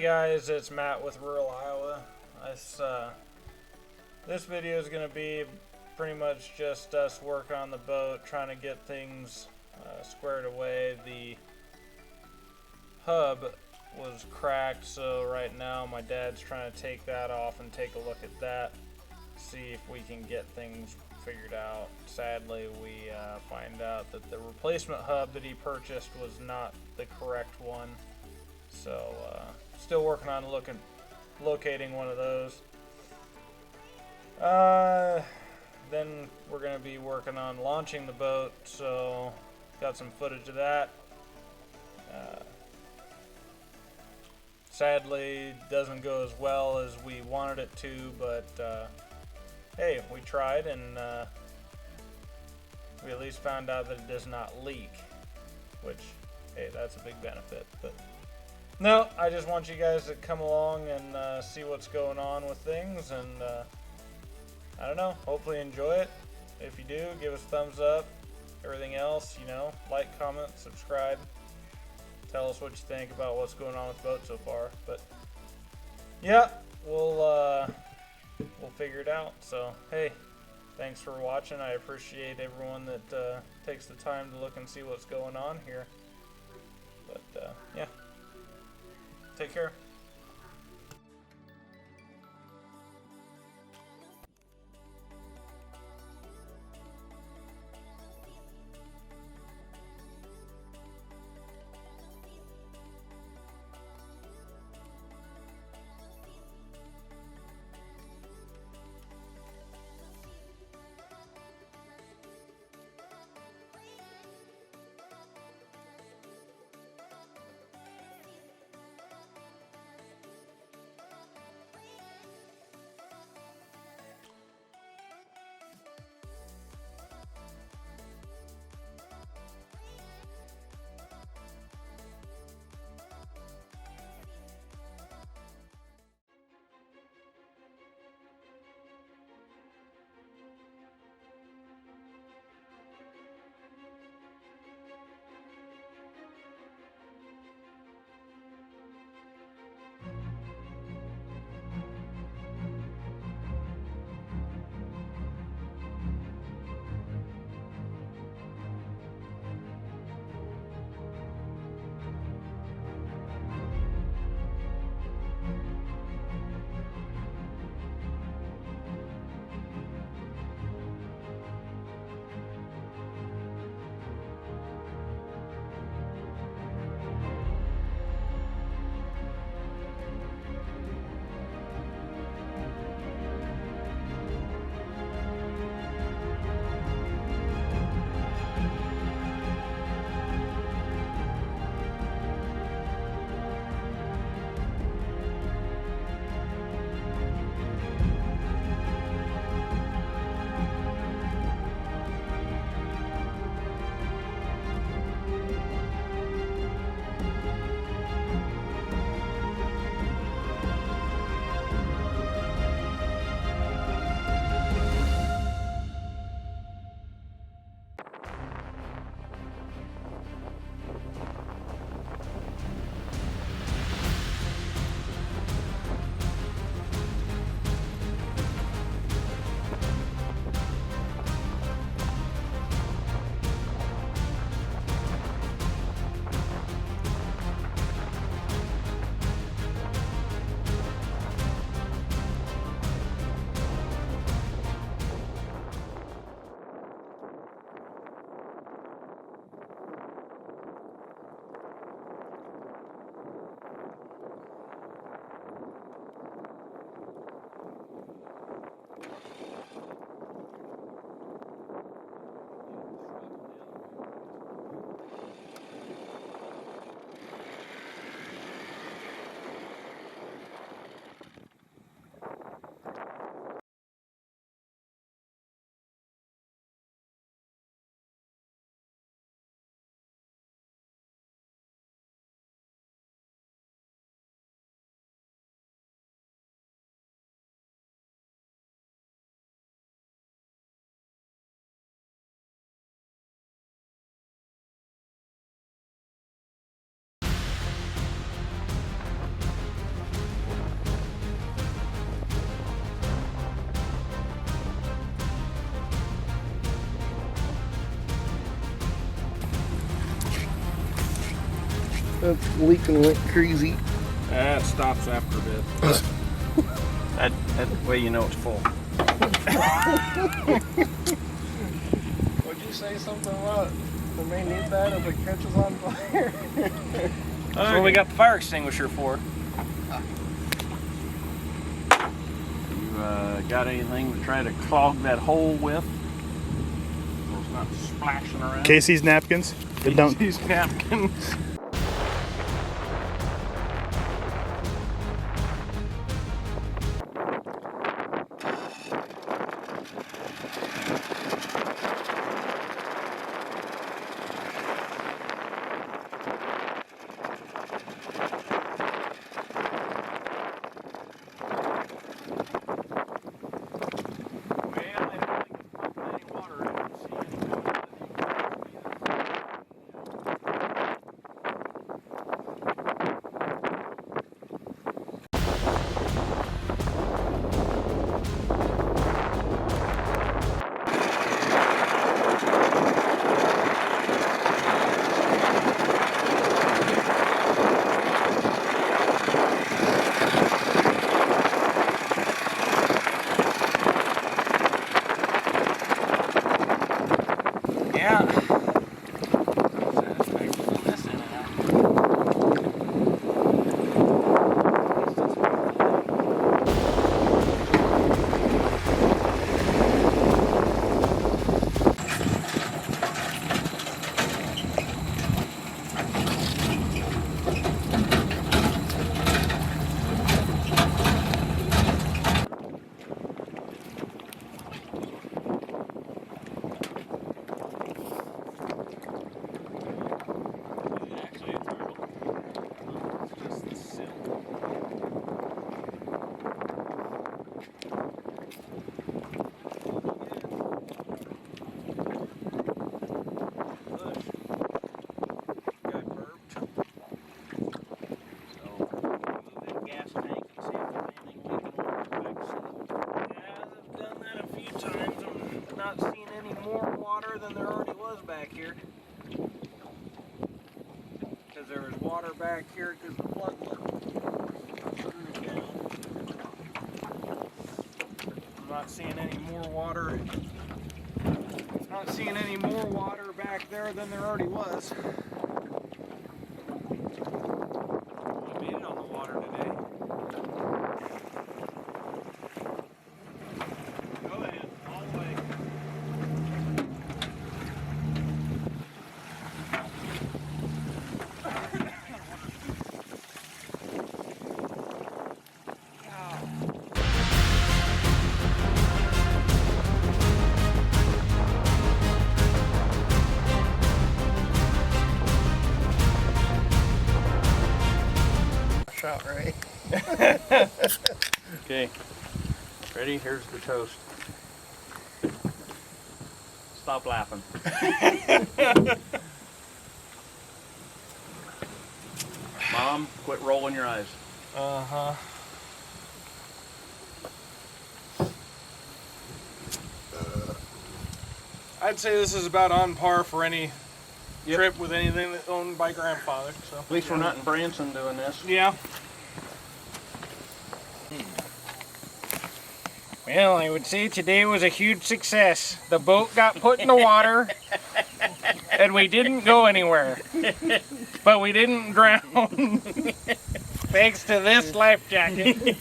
guys, it's Matt with Rural Iowa. This video is going to be pretty much just us working on the boat, trying to get things squared away. The hub was cracked, so right now my dad's trying to take that off and take a look at that, see if we can get things figured out. Sadly, we find out that the replacement hub that he purchased was not the correct one, so still working on locating one of those. Then we're going to be working on launching the boat, so got some footage of that. Sadly, doesn't go as well as we wanted it to, but hey, we tried, and we at least found out that it does not leak, which, hey, that's a big benefit. But no, I just want you guys to come along and see what's going on with things, and I don't know, hopefully enjoy it. If you do, give us a thumbs up. Everything else, you know, like, comment, subscribe. Tell us what you think about what's going on with the boat so far. But yeah, we'll figure it out. So hey, thanks for watching. I appreciate everyone that takes the time to look and see what's going on here. But yeah, take care. That's leaking like crazy. That stops after a bit. that way you know it's full. Would you say something about we may need that if it catches on fire? That's what we got the fire extinguisher for. You got anything to try to clog that hole with? So it's not splashing around. Casey's napkins. Casey's napkins. Than there already was back here, because there was water back here because the plug went down. I'm not seeing any more water. Not seeing any more water back there than there already was. We made it on the water today. Go ahead, all the way. Shot right. Okay, ready? Here's the toast. Stop laughing. Mom, quit rolling your eyes. Uh-huh. I'd say this is about on par for any trip with anything that's owned by grandfather. So At least we're not in Branson doing this. yeah. Well, I would say today was a huge success. The boat got put in the water, and we didn't go anywhere. But we didn't drown. Thanks to this life jacket.